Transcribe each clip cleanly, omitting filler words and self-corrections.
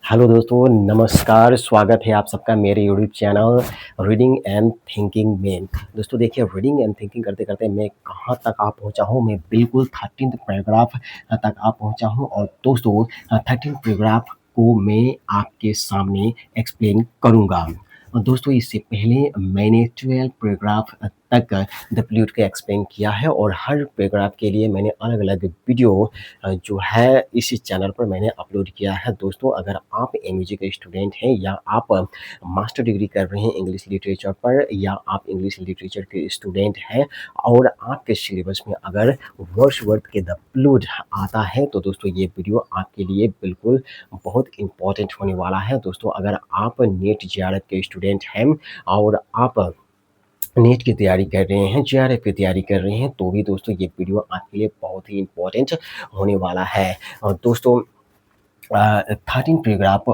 Hello दोस्तों, नमस्कार, स्वागत है आप सबका मेरे YouTube channel reading and thinking में। दोस्तों देखिए रीडिंग एंड थिंकिंग करते-करते मैं कहाँ तक आ पहुँचा हूँ, मैं बिल्कुल 13th पैराग्राफ तक आ पहुँचा हूँ और दोस्तों 13th पैराग्राफ को मैं आपके सामने एक्सप्लेन करूँगा। दोस्तों इससे पहले मैंने 12 पैराग्राफ तक द प्लूट को एक्सप्लेन किया है और हर पैराग्राफ के लिए मैंने अलग-अलग वीडियो जो है इसी चैनल पर मैंने अपलोड किया है। दोस्तों अगर आप एमयूजी के स्टूडेंट हैं या आप मास्टर डिग्री कर रहे हैं इंग्लिश लिटरेचर पर या आप इंग्लिश लिटरेचर के स्टूडेंट हैं और आपके सिलेबस में अगर वर्ड्सवर्थ के द प्लूट आता है तो दोस्तों ये वीडियो आपके लिए बिल्कुल बहुत इम्पोर्टेंट होने वाला है। दोस्तों अगर आप नीट जेआरएफ के स्टूडेंट हैं और आप नीट की तैयारी कर रहे हैं, जेआरएफ की तैयारी कर रहे हैं, तो भी दोस्तों ये वीडियो आपके लिए बहुत ही इम्पोर्टेंट होने वाला है। और दोस्तों 13 पैराग्राफ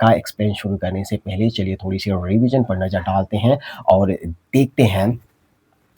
का एक्सप्लेन शुरू करने से पहले चलिए थोड़ी-सी रिवीजन पर नज़र डालते हैं और देखते हैं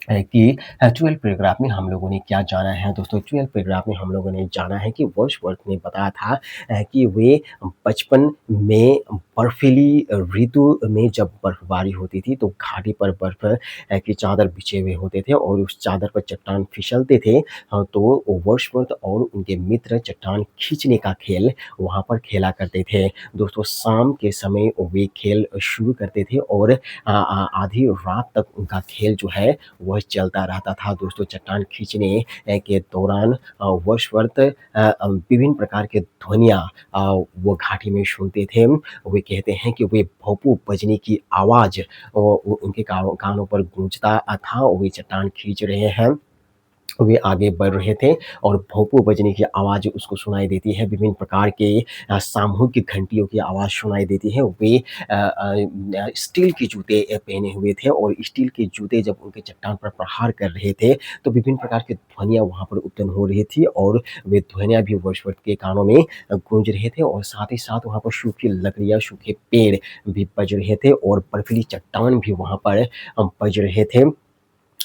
कि 12 पैराग्राफ में हम लोगों ने क्या जाना है। दोस्तों 12 पैराग्राफ में हम लोगों ने जाना है कि वर्ड्सवर्थ ने बताया था कि वे बचपन में बर्फीली ऋतु में जब बर्फबारी होती थी तो घाटी पर बर्फ की चादर बिछे हुए होते थे और उस चादर पर चट्टान फिसलते थे। तो वर्ड्सवर्थ और उनके मित्र चट्टान खींचने का खेल वहाँ पर खेला करते थे। दोस्तों शाम के समय वे खेल शुरू करते थे और आधी रात तक उनका खेल जो है वह चलता रहता था। दोस्तों चट्टान खींचने के दौरान वर्ड्सवर्थ विभिन्न प्रकार के ध्वनियाँ वो घाटी में सुनते थे। वे कहते हैं कि वे भोंपू बजने की आवाज़ उनके कानों पर गूंजता था। वे चट्टान खींच रहे हैं, वे आगे बढ़ रहे थे और भोंपू बजने की आवाज़ उसको सुनाई देती है। विभिन्न प्रकार के सामूहिक घंटियों की आवाज़ सुनाई देती है। वे स्टील के जूते पहने हुए थे और स्टील के जूते जब उनके चट्टान पर प्रहार कर रहे थे, तो विभिन्न प्रकार की ध्वनियाँ वहाँ पर उत्पन्न हो रही थी और वे ध्वनियाँ भी वर्ड्सवर्थ के कानों में गूंज रहे थे और साथ ही साथ वहाँ पर सूखी लकड़ियाँ, सूखे पेड़ भी बज रहे थे और बर्फीली चट्टान भी वहाँ पर बज रहे थे।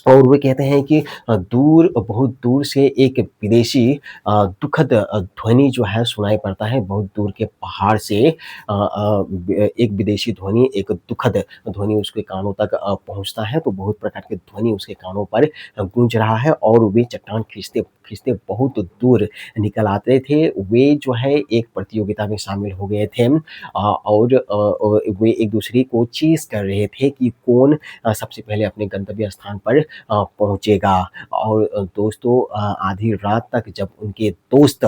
और वे कहते हैं कि बहुत दूर से एक विदेशी दुखद ध्वनि जो है सुनाई पड़ता है। बहुत दूर के पहाड़ से एक विदेशी ध्वनि, एक दुखद ध्वनि उसके कानों तक पहुँचता है, तो बहुत प्रकार के ध्वनि उसके कानों पर गूंज रहा है और वे चट्टान खींचते बहुत दूर निकल आते थे। वे जो है एक प्रतियोगिता में शामिल हो गए थे और वे एक-दूसरे को चेज़ कर रहे थे कि कौन सबसे पहले अपने गंतव्य स्थान पर पहुँचेगा। और दोस्तों आधी रात तक जब उनके दोस्त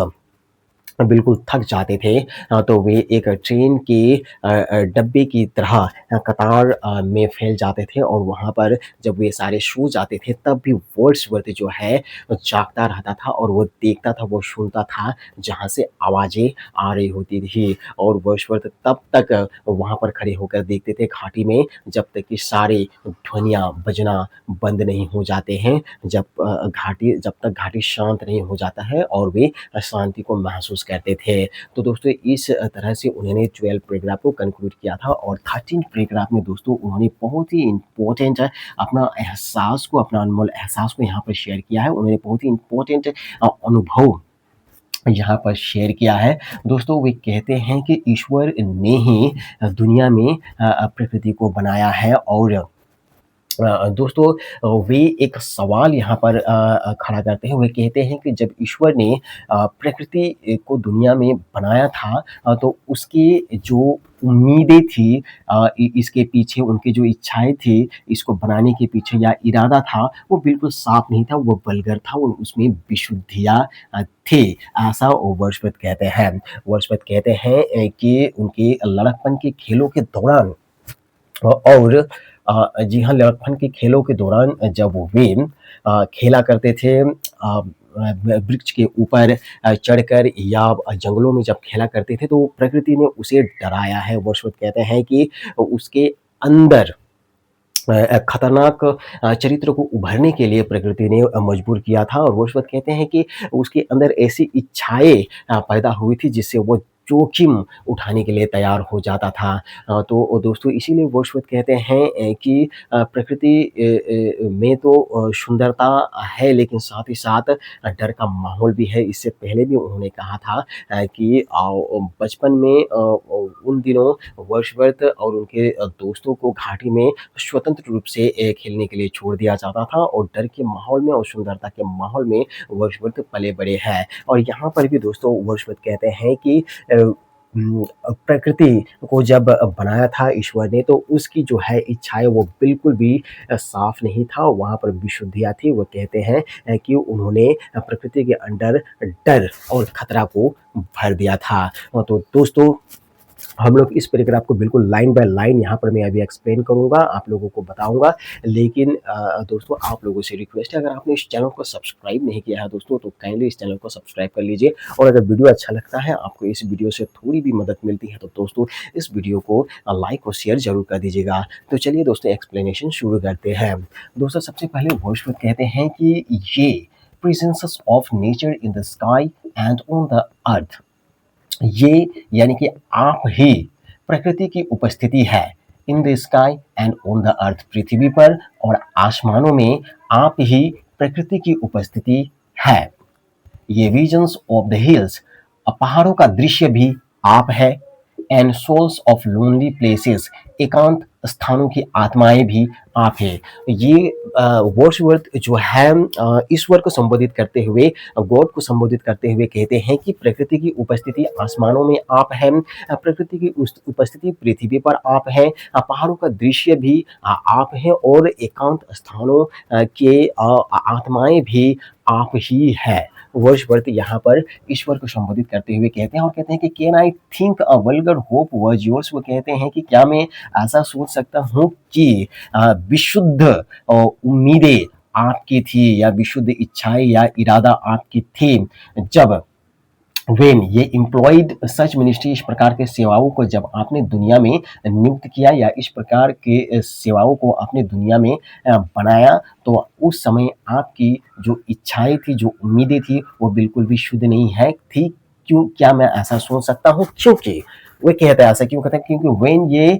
बिल्कुल थक जाते थे तो वे एक ट्रेन के डब्बे की तरह कतार में फैल जाते थे और वहाँ पर जब वे सारे सो जाते थे तब भी वर्ड्सवर्थ जो है जागता रहता था और वो देखता था, वो सुनता था जहाँ से आवाज़ें आ रही होती थी और वर्ड्सवर्थ तब तक वहाँ पर खड़े होकर देखते थे घाटी में जब तक कि सारी ध्वनियाँ बजना बंद नहीं हो जाते हैं। जब तक घाटी शांत नहीं हो जाता है और वे शांति को महसूस करते थे। तो दोस्तों इस तरह से उन्होंने 12 पैराग्राफ को कंक्लूड किया था और 13 पैराग्राफ में दोस्तों उन्होंने बहुत ही इम्पोर्टेंट अपना एहसास को, अपना अनमोल एहसास को यहाँ पर शेयर किया है। उन्होंने बहुत ही इम्पोर्टेंट अनुभव यहाँ पर शेयर किया है। दोस्तों वे कहते हैं कि ईश्वर ने ही दुनिया में प्रकृति को बनाया है और दोस्तों वे एक सवाल यहाँ पर खड़ा करते हैं। वे कहते हैं कि जब ईश्वर ने प्रकृति को दुनिया में बनाया था तो उसकी जो उम्मीदें थी इसके पीछे उनकी जो इच्छाएँ थी इसको बनाने के पीछे या इरादा था वो बिल्कुल साफ़ नहीं था, वो वल्गर था और उसमें विशुद्धियाँ थी। ऐसा वर्ड्सवर्थ कहते हैं। वर्ड्सवर्थ कहते हैं कि उनके लड़कपन के खेलों के दौरान और जी हाँ, लड़कपन के खेलों के दौरान जब वे खेला करते थे वृक्ष के ऊपर चढ़कर या जंगलों में जब खेला करते थे तो प्रकृति ने उसे डराया है। वर्ड्सवर्थ कहते हैं कि उसके अंदर खतरनाक चरित्र को उभरने के लिए प्रकृति ने मजबूर किया था और वर्ड्सवर्थ कहते हैं कि उसके अंदर ऐसी इच्छाएँ पैदा हुई थी जिससे वो जोखिम उठाने के लिए तैयार हो जाता था। तो दोस्तों इसीलिए वर्ड्सवर्थ कहते हैं कि प्रकृति में तो सुंदरता है, लेकिन साथ ही साथ डर का माहौल भी है। इससे पहले भी उन्होंने कहा था कि बचपन में उन दिनों वर्ड्सवर्थ और उनके दोस्तों को घाटी में स्वतंत्र रूप से खेलने के लिए छोड़ दिया जाता था, और डर के माहौल में और सुंदरता के माहौल में वर्ड्सवर्थ पले-बड़े हैं। और यहाँ पर भी दोस्तों वर्ड्सवर्थ कहते हैं कि प्रकृति को जब बनाया था ईश्वर ने, तो उसकी जो है इच्छाएँ वो बिल्कुल भी साफ़ नहीं था, वहाँ पर विशुद्धियाँ थी। वो कहते हैं कि उन्होंने प्रकृति के अंदर डर और खतरा को भर दिया था। तो दोस्तों हम लोग इस पैराग्राफ को बिल्कुल लाइन बाय लाइन यहाँ पर मैं अभी एक्सप्लेन करूँगा, आप लोगों को बताऊँगा। लेकिन दोस्तों आप लोगों से रिक्वेस्ट है, अगर आपने इस चैनल को सब्सक्राइब नहीं किया है दोस्तों, तो काइंडली इस चैनल को सब्सक्राइब कर लीजिए। और अगर वीडियो अच्छा लगता है, आपको इस वीडियो से थोड़ी भी मदद मिलती है, तो दोस्तों इस वीडियो को लाइक और शेयर ज़रूर कर दीजिएगा। तो चलिए दोस्तों एक्सप्लेनेशन शुरू करते हैं। दोस्तों सबसे पहले वर्ड्सवर्थ कहते हैं कि ये presence of nature in the sky and on the earth, ये यानी कि आप ही प्रकृति की उपस्थिति है in the sky and on the earth, पृथ्वी पर और आसमानों में आप ही प्रकृति की उपस्थिति है। ये विजन्स ऑफ द हिल्स, पहाड़ों का दृश्य भी आप है। And souls of lonely places, एकांत स्थानों की आत्माएं भी आप है। ये वर्ड्सवर्थ जो है ईश्वर को संबोधित करते हुए, गॉड को संबोधित करते हुए कहते हैं कि प्रकृति की उपस्थिति आसमानों में आप हैं, प्रकृति की उपस्थिति पृथ्वी पर आप हैं, पहाड़ों का दृश्य भी आप हैं, और एकांत स्थानों के आत्माएं भी आप ही है। वर्ड्सवर्थ यहाँ पर ईश्वर को संबोधित करते हुए कहते हैं, और कहते हैं कि can I think a vulgar hope was yours, वो कहते हैं कि क्या मैं ऐसा सोच सकता हूँ कि विशुद्ध उम्मीदें आपकी थी, या विशुद्ध इच्छाएं या इरादा आपकी थी, जब वेन ये एम्प्लॉयड सच मिनिस्ट्री, इस प्रकार के सेवाओं को जब आपने दुनिया में नियुक्त किया, या इस प्रकार के सेवाओं को आपने दुनिया में बनाया, तो उस समय आपकी जो इच्छाएं थी, जो उम्मीदें थी, वो बिल्कुल भी शुद्ध नहीं है थी। क्यों, क्या मैं ऐसा सोच सकता हूँ? क्योंकि वो कहता है, ऐसा क्यों कहता है? क्योंकि वेन ये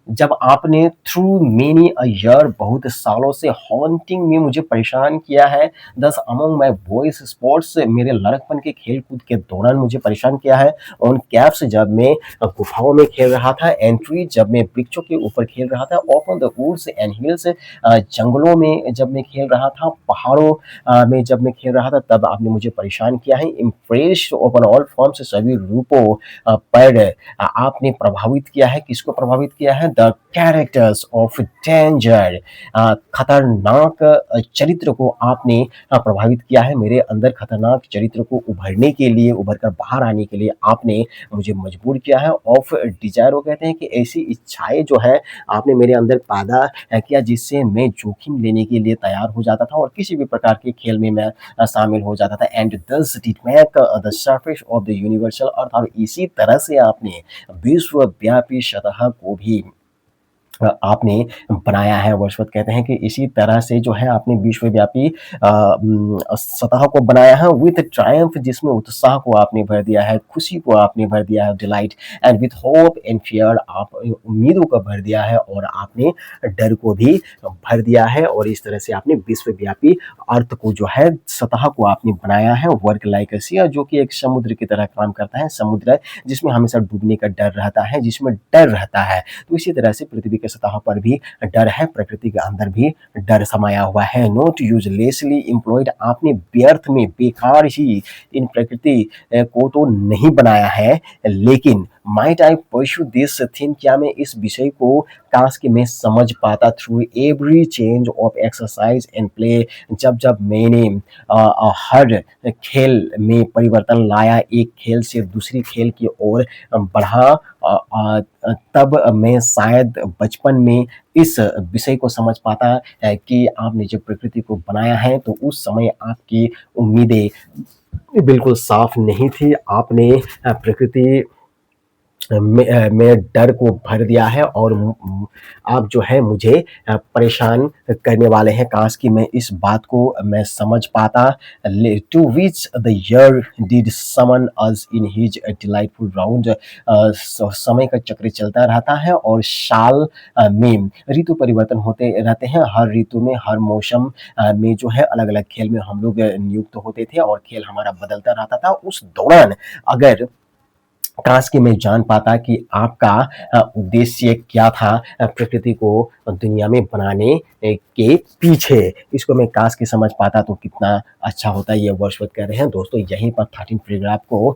जब आपने थ्रू मेनी अ ईयर, बहुत सालों से हॉन्टिंग में मुझे परेशान किया है, दस अमंग माई बॉयज स्पोर्ट्स, मेरे लड़कपन के खेल कूद के दौरान मुझे परेशान किया है। ऑन कैप्स, जब मैं गुफाओं में खेल रहा था, एंट्री जब मैं वृक्षों के ऊपर खेल रहा था, on the woods and hills, जंगलों में जब मैं खेल रहा था, पहाड़ों में जब मैं खेल रहा था, तब आपने मुझे परेशान किया है। इम्प्रेस्ड ओपन ऑल फॉर्म्स, सभी रूपों पर आपने प्रभावित किया है। किसको प्रभावित किया है? द कैरेक्टर्स ऑफ डेंजर, खतरनाक चरित्र को आपने प्रभावित किया है। मेरे अंदर खतरनाक चरित्र को उभरने के लिए, उभर कर बाहर आने के लिए आपने मुझे मजबूर किया है। ऑफ डिजायर, वो कहते हैं कि ऐसी इच्छाएं जो है आपने मेरे अंदर पैदा किया, जिससे मैं जोखिम लेने के लिए तैयार हो जाता था, और किसी भी प्रकार के खेल में मैं शामिल हो जाता था। And this did make the surface of the universal earth, और इसी तरह से आपने विश्वव्यापी सतह को भी आपने बनाया है। वर्ड्सवर्थ कहते हैं कि इसी तरह से जो है आपने विश्वव्यापी सतह को बनाया है। विथ ट्रायम्फ, जिसमें उत्साह को आपने भर दिया है, खुशी को आपने भर दिया है, delight, and with hope and fear, आप उम्मीदों को भर दिया है, और आपने डर को भी भर दिया है। और इस तरह से आपने विश्वव्यापी अर्थ को जो है, सतह को आपने बनाया है। वर्क लाइक अ सी, जो कि एक समुद्र की तरह काम करता है, समुद्र जिसमें हमेशा डूबने का डर रहता है, जिसमें डर रहता है। तो इसी तरह से पृथ्वी के सतह पर भी डर है, प्रकृति के अंदर भी डर समाया हुआ है। नॉट यूजलेसली एम्प्लॉयड, आपने व्यर्थ में, बेकार ही इन प्रकृति को तो नहीं बनाया है, लेकिन might I pursue this thing, क्या मैं इस विषय को काश कि मैं समझ पाता through every change of exercise and play, जब जब मैंने हर खेल में परिवर्तन लाया, एक खेल से दूसरी खेल की ओर बढ़ा, तब मैं शायद बचपन में इस विषय को समझ पाता कि आपने जब प्रकृति को बनाया है, तो उस समय आपकी उम्मीदें बिल्कुल साफ नहीं थी। आपने प्रकृति में डर को भर दिया है और आप जो है मुझे परेशान करने वाले हैं। काश कि मैं इस बात को मैं समझ पाता। To which the year did summon us in his delightful round. समय का चक्र चलता रहता है और साल में ऋतु परिवर्तन होते रहते हैं। हर ऋतु में हर मौसम में जो है अलग अलग खेल में हम लोग नियुक्त होते थे और खेल हमारा बदलता रहता था। उस दौरान अगर काश कि मैं जान पाता कि आपका उद्देश्य क्या था प्रकृति को दुनिया में बनाने के पीछे। इसको मैं काश कि समझ पाता तो कितना अच्छा होता। ये वर्ड्सवर्थ कह रहे हैं दोस्तों। यहीं पर 13 पैराग्राफ को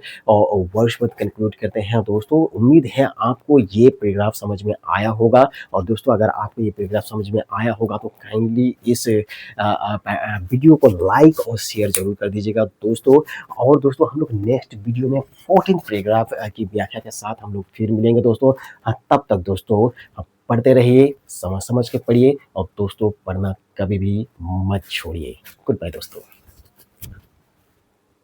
वर्ड्सवर्थ कंक्लूड करते हैं दोस्तों। उम्मीद है आपको ये पैराग्राफ समझ में आया होगा। और दोस्तों अगर आपको ये पैराग्राफ समझ में आया होगा तो काइंडली इस वीडियो को लाइक और शेयर जरूर कर दीजिएगा दोस्तों। और दोस्तों हम लोग नेक्स्ट वीडियो में 14 पैराग्राफ की व्याख्या के साथ हम लोग फिर मिलेंगे दोस्तों। तब तक दोस्तों पढ़ते रहिए, समझ समझ के पढ़िए और दोस्तों पढ़ना कभी भी मत छोड़िए। गुड बाय दोस्तों।